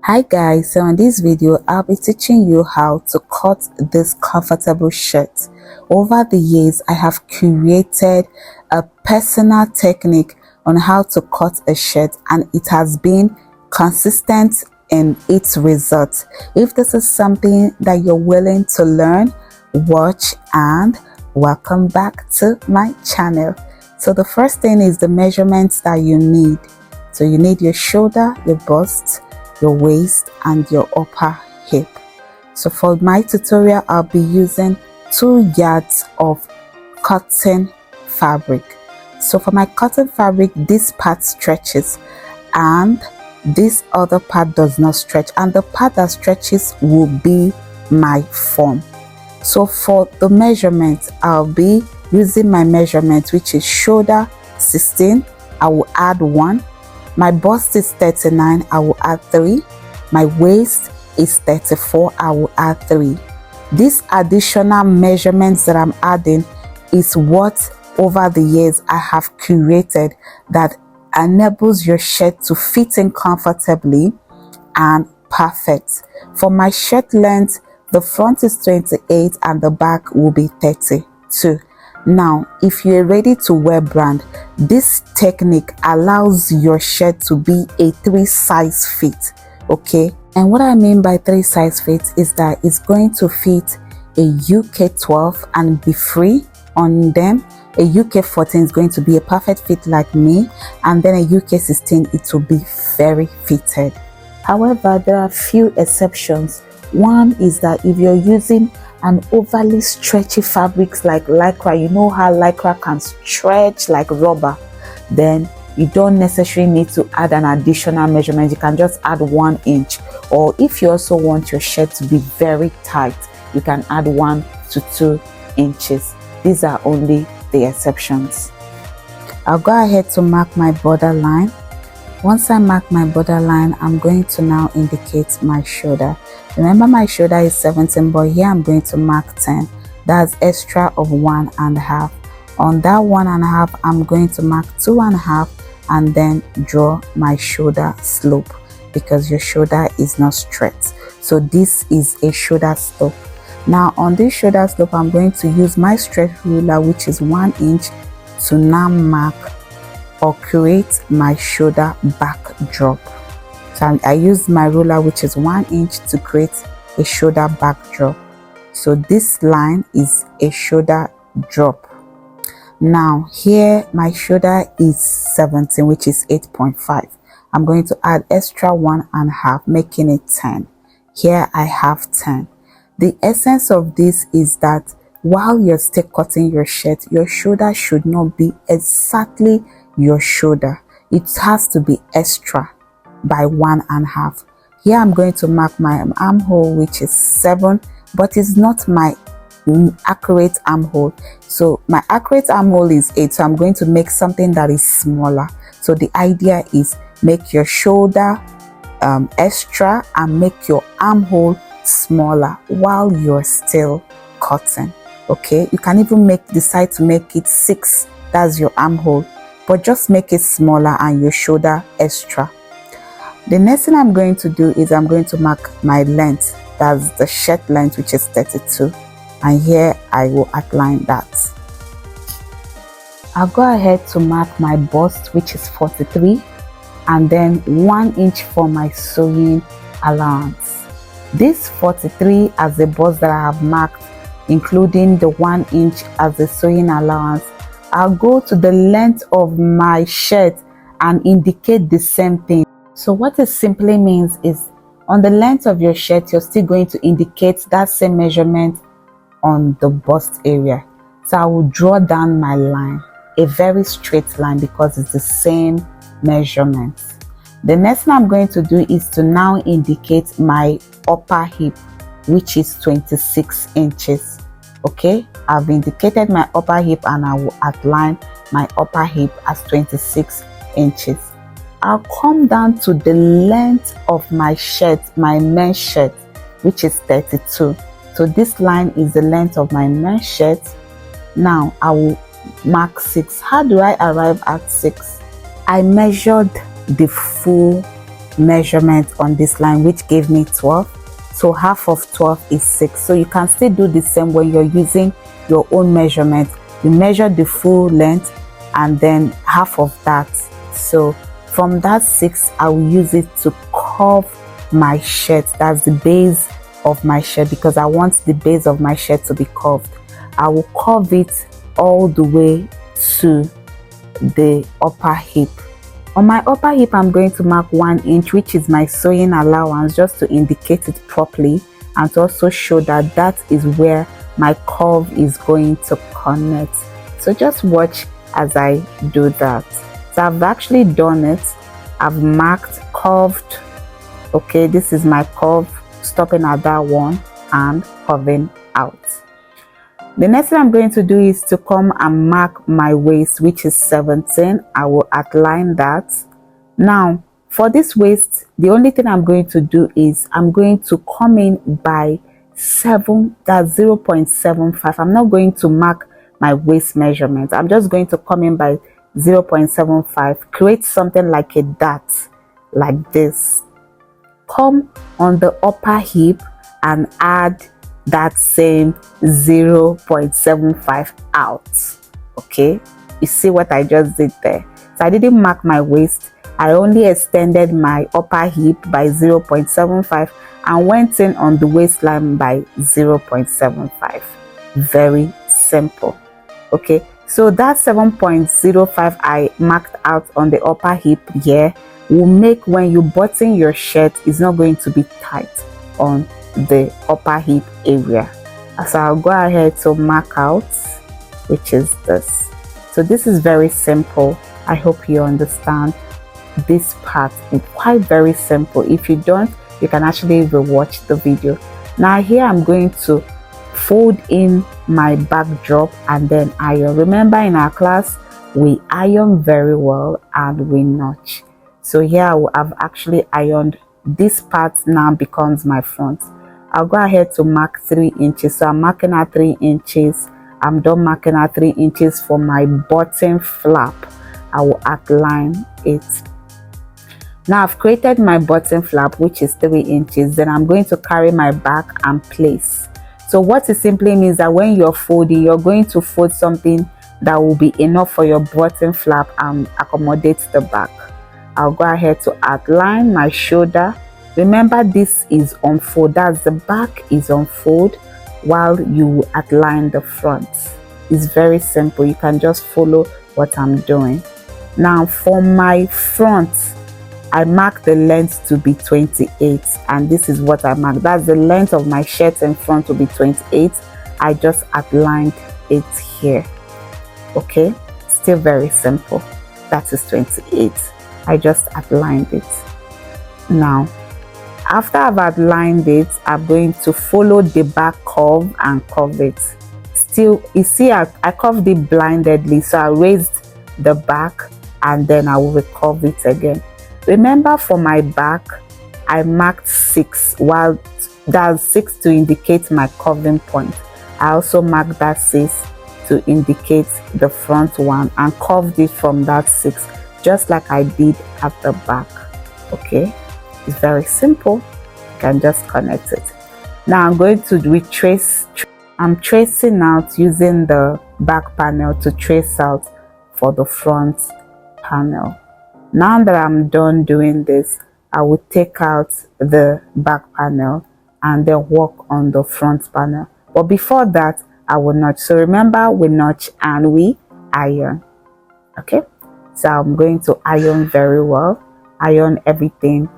Hi guys, so in this video I'll be teaching you how to cut this comfortable shirt. Over the years I have created a personal technique on how to cut a shirt, and it has been consistent in its results. If this is something that you're willing to learn, watch, and welcome back to my channel. So the first thing is the measurements that you need. So you need your shoulder, your bust, your waist, and your upper hip. So for my tutorial I'll be using 2 yards of cotton fabric. So for my cotton fabric, this part stretches and this other part does not stretch, and the part that stretches will be my form. So for the measurement, I'll be using my measurement, which is shoulder 16, I will add 1. My bust is 39, I will add 3. My waist is 34, I will add 3. These additional measurements that I'm adding is what over the years I have created that enables your shirt to fit in comfortably and perfect. For my shirt length, the front is 28 and the back will be 32. Now, if you're ready to wear brand, this technique allows your shirt to be a 3 size fit, okay? And what I mean by 3 size fit is that it's going to fit a UK 12 and be free on them. A UK 14 is going to be a perfect fit like me, and then a UK 16, it will be very fitted. However, there are a few exceptions. One is that if you're using an overly stretchy fabrics like lycra, you know how lycra can stretch like rubber, then you don't necessarily need to add an additional measurement. You can just add 1 inch. Or if you also want your shirt to be very tight, you can add 1 to 2 inches. These are only the exceptions. I'll go ahead to mark my borderline. Once I mark my borderline, I'm going to now indicate my shoulder. Remember, my shoulder is 17, but here I'm going to mark 10. That's extra of 1.5. On that 1.5, I'm going to mark 2.5 and then draw my shoulder slope, because your shoulder is not straight. So this is a shoulder slope. Now on this shoulder slope, I'm going to use my stretch ruler, which is 1 inch, to now mark or create my shoulder back drop. So I use my ruler, which is 1 inch, to create a shoulder back drop. So this line is a shoulder drop. Now here my shoulder is 17, which is 8.5. I'm going to add extra 1.5, making it 10. Here I have 10. The essence of this is that while you're still cutting your shirt, your shoulder should not be exactly your shoulder. It has to be extra by 1.5. Here I'm going to mark my armhole, which is 7, but it's not my accurate armhole. So my accurate armhole is 8, so I'm going to make something that is smaller. So the idea is make your shoulder extra and make your armhole smaller while you're still cutting. Okay, you can even decide to make it 6, that's your armhole, but just make it smaller and your shoulder extra. The next thing I'm going to do is I'm going to mark my length, that's the shirt length, which is 32, and here I will outline that. I'll go ahead to mark my bust, which is 43, and then 1 inch for my sewing allowance. This 43 as the bust that I have marked, including the 1 inch as the sewing allowance, I'll go to the length of my shirt and indicate the same thing. So what it simply means is on the length of your shirt, you're still going to indicate that same measurement on the bust area. So I will draw down my line, a very straight line, because it's the same measurement. The next thing I'm going to do is to now indicate my upper hip, which is 26 inches. Okay, I've indicated my upper hip and I will outline my upper hip as 26 inches. I'll come down to the length of my shirt, my men's shirt, which is 32. So this line is the length of my men's shirt. Now I will mark 6. How do I arrive at 6? I measured the full measurement on this line, which gave me 12. So half of 12 is 6. So you can still do the same when you're using your own measurement. You measure the full length and then half of that. So from that 6, I will use it to curve my shirt. That's the base of my shirt, because I want the base of my shirt to be curved. I will curve it all the way to the upper hip. On my upper hip, I'm going to mark 1 inch, which is my sewing allowance, just to indicate it properly and to also show that that is where my curve is going to connect. So just watch as I do that. So I've actually done it. I've marked curved. Okay, this is my curve, stopping at that one and curving out. The next thing I'm going to do is to come and mark my waist, which is 17. I will outline that. Now, for this waist, the only thing I'm going to do is I'm going to come in by 7, that's 0.75. I'm not going to mark my waist measurement. I'm just going to come in by 0.75, create something like a dot, like this. Come on the upper hip and add that same 0.75 out. Okay, you see what I just did there? So I didn't mark my waist. I only extended my upper hip by 0.75 and went in on the waistline by 0.75. Very simple. Okay, so that 7.05 I marked out on the upper hip here will make when you button your shirt, it's not going to be tight on the upper hip area. So I'll go ahead to mark out, which is this. So this is very simple. I hope you understand this part. It's quite very simple. If you don't, you can actually rewatch the video. Now here I'm going to fold in my backdrop and then iron. Remember, in our class we iron very well and we notch. So here I've actually ironed this part. Now becomes my front. I'll go ahead to mark 3 inches. So I'm marking at 3 inches. I'm done marking at 3 inches for my bottom flap. I will outline it. Now I've created my bottom flap, which is 3 inches. Then I'm going to carry my back and place. So what it simply means that when you're folding, you're going to fold something that will be enough for your bottom flap and accommodate the back. I'll go ahead to outline my shoulder. Remember, this is on fold, that's the back is on fold while you outline the front. It's very simple. You can just follow what I'm doing. Now for my front, I mark the length to be 28, and this is what I mark. That's the length of my shirt in front to be 28. I just outlined it here. Okay, still very simple. That is 28. I just outlined it. Now after I've outlined it, I'm going to follow the back curve and curve it. Still, you see, I curved it blindedly, so I raised the back and then I will recurve it again. Remember, for my back, I marked 6, while that's 6 to indicate my curving point. I also marked that 6 to indicate the front one and curved it from that 6, just like I did at the back. Okay, it's very simple. You can just connect it. Now I'm going to retrace. I'm tracing out using the back panel to trace out for the front panel. Now that I'm done doing this, I will take out the back panel and then work on the front panel. But before that, I will notch. So remember, we notch and we iron. Okay, so I'm going to iron very well. Iron everything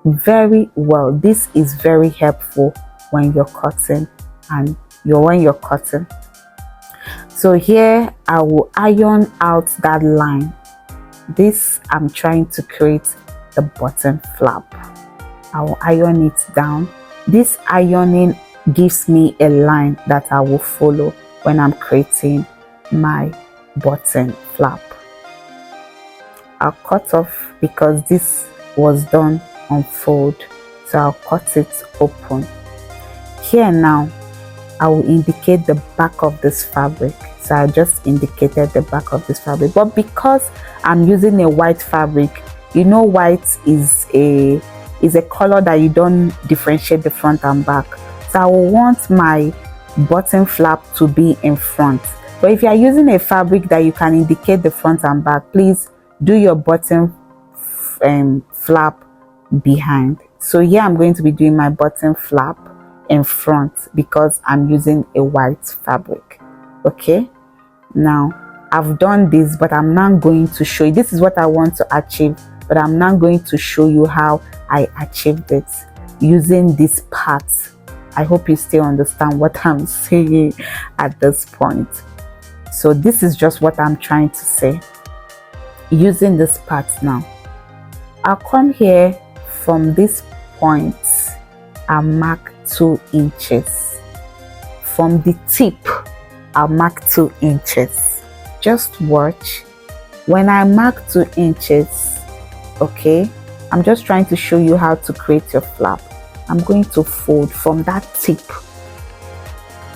very well. This is very helpful when you're cutting and when you're cutting. So here I will iron out that line. This, I'm trying to create the bottom flap. I will iron it down. This ironing gives me a line that I will follow when I'm creating my bottom flap. I'll cut off because this was done on fold, so I'll cut it open. Here now I will indicate the back of this fabric. So I just indicated the back of this fabric, but because I'm using a white fabric, you know white is a color that you don't differentiate the front and back. So I will want my bottom flap to be in front. But if you are using a fabric that you can indicate the front and back, please do your bottom flap behind. So here I'm going to be doing my bottom flap in front because I'm using a white fabric. Okay, now I've done this, but I'm not going to show you. This is what I want to achieve, but I'm not going to show you how I achieved it using this part. I hope you still understand what I'm saying at this point. So this is just what I'm trying to say using this part. Now I'll come here from this point and mark 2 inches. From the tip I'll mark 2 inches. Just watch. When I mark 2 inches, okay, I'm just trying to show you how to create your flap. I'm going to fold from that tip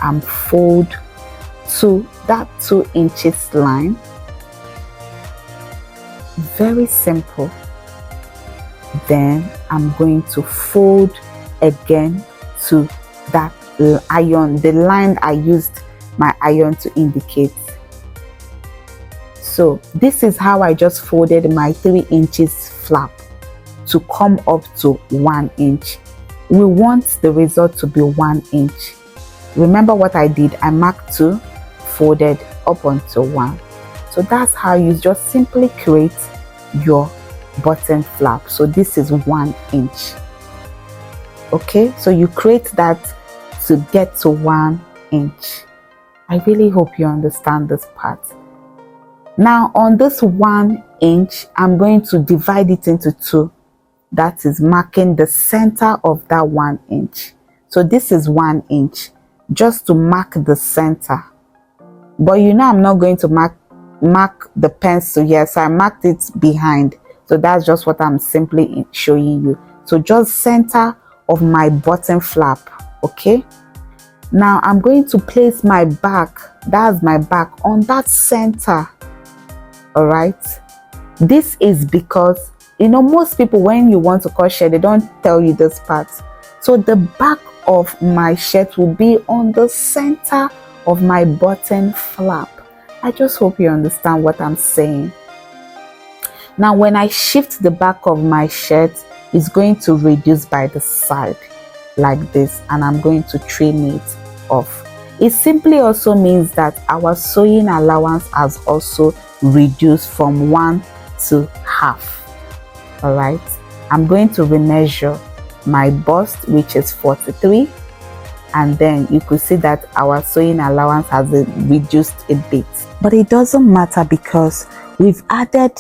and fold to that 2 inches line. Very simple. Then I'm going to fold again to that iron, the line I used my iron to indicate. So this is how I just folded my 3 inches flap to come up to 1 inch. We want the result to be 1 inch. Remember what I did? I marked 2, folded up onto 1. So that's how you just simply create your bottom flap. So this is 1 inch. Okay, so you create that to get to 1 inch. I really hope you understand this part. Now on this 1 inch, I'm going to divide it into 2. That is marking the center of that 1 inch. So this is 1 inch, just to mark the center. But you know I'm not going to mark the pencil here, so I marked it behind. So that's just what I'm simply showing you. So just center of my bottom flap. Okay, now I'm going to place my back, that's my back, on that center. All right, this is because you know most people, when you want to cut shirt, they don't tell you this part. So the back of my shirt will be on the center of my bottom flap. I just hope you understand what I'm saying. Now when I shift the back of my shirt, it's going to reduce by the side like this, and I'm going to trim it off. It simply also means that our sewing allowance has also reduced from 1 to half. All right, I'm going to remeasure my bust, which is 43, and then you could see that our sewing allowance has reduced a bit, but it doesn't matter because we've added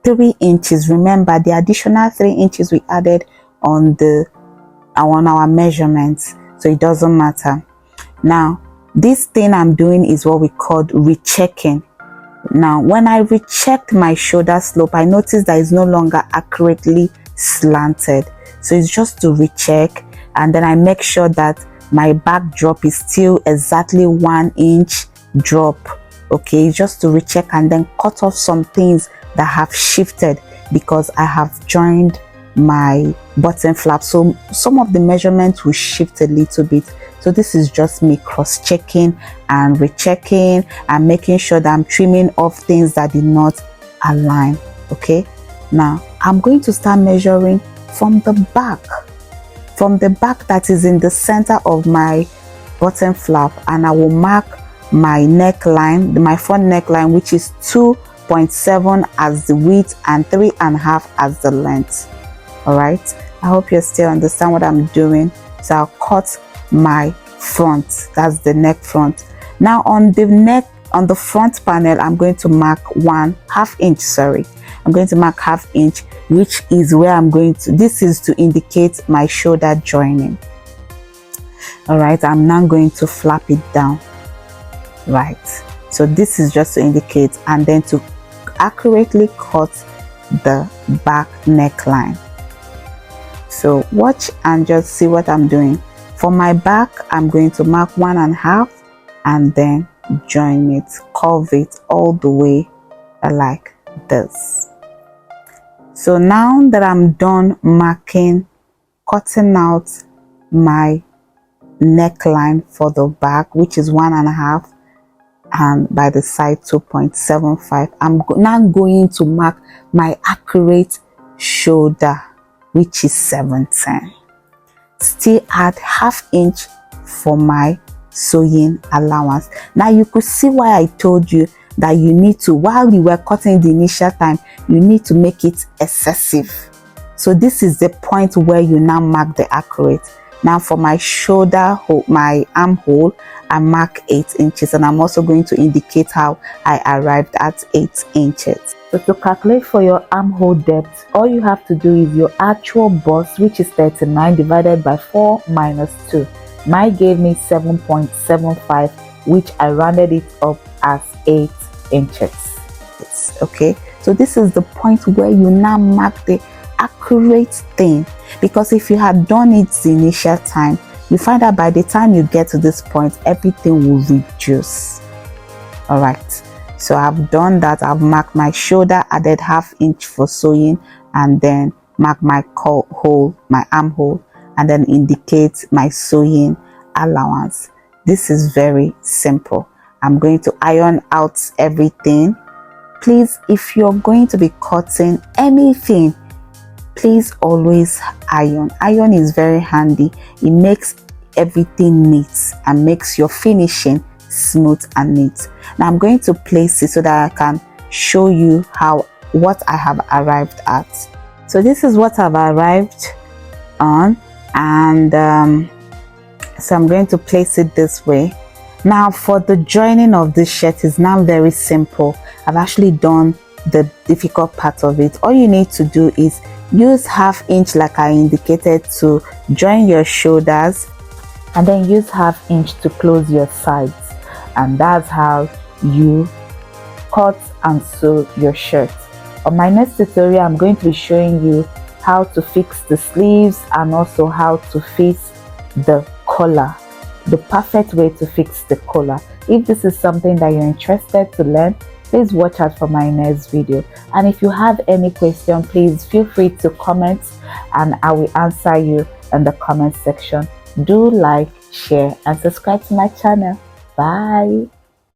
3 inches. Remember the additional 3 inches we added on our measurements, so it doesn't matter. Now this thing I'm doing is what we call rechecking. Now when I rechecked my shoulder slope, I noticed that it's no longer accurately slanted. So it's just to recheck, and then I make sure that my back drop is still exactly 1 inch drop. Okay, just to recheck and then cut off some things that have shifted because I have joined my bottom flap. So some of the measurements will shift a little bit. So this is just me cross-checking and rechecking and making sure that I'm trimming off things that did not align. Okay, now I'm going to start measuring from the back that is in the center of my bottom flap, and I will mark my neckline, my front neckline, which is 2.7 as the width and 3.5 as the length. All right, I hope you still understand what I'm doing. So I'll cut my front, that's the neck front. Now on the neck, on the front panel, I'm going to mark 1/2 inch. Sorry, I'm going to mark 1/2 inch, which is where I'm going to, this is to indicate my shoulder joining. All right, I'm now going to flap it down. Right, so this is just to indicate, and then to accurately cut the back neckline. So watch and just see what I'm doing. For my back, I'm going to mark 1.5 and then join it, curve it all the way like this. So now that I'm done marking, cutting out my neckline for the back, which is 1.5, and by the side 2.75, I'm now going to mark my accurate shoulder, which is 710. Still add 1/2 inch for my sewing allowance. Now you could see why I told you that you need to, while you were cutting the initial time, you need to make it excessive. So this is the point where you now mark the accurate. Now for my shoulder hole, my armhole, I mark 8 inches, and I'm also going to indicate how I arrived at 8 inches. So to calculate for your armhole depth, all you have to do is your actual bust, which is 39, divided by 4 minus 2. Mine gave me 7.75, which I rounded it up as 8 inches. Okay, so this is the point where you now mark the accurate thing, because if you had done it the initial time, you find that by the time you get to this point, everything will reduce. All right, so I've done that. I've marked my shoulder, added 1/2 inch for sewing, and then mark my hole, my armhole, and then indicate my sewing allowance. This is very simple. I'm going to iron out everything. Please, if you're going to be cutting anything, please always iron. Iron is very handy. It makes everything neat and makes your finishing smooth and neat. Now I'm going to place it so that I can show you what I have arrived at. So this is what I've arrived on, and so I'm going to place it this way. Now for the joining of this shirt is now very simple. I've actually done the difficult part of it. All you need to do is use 1/2 inch like I indicated to join your shoulders, and then use 1/2 inch to close your sides, and that's how you cut and sew your shirt. On my next tutorial, I'm going to be showing you how to fix the sleeves and also how to fix the collar, the perfect way to fix the collar. If this is something that you're interested to learn, please watch out for my next video. And if you have any question, please feel free to comment and I will answer you in the comment section. Do like, share, and subscribe to my channel. Bye.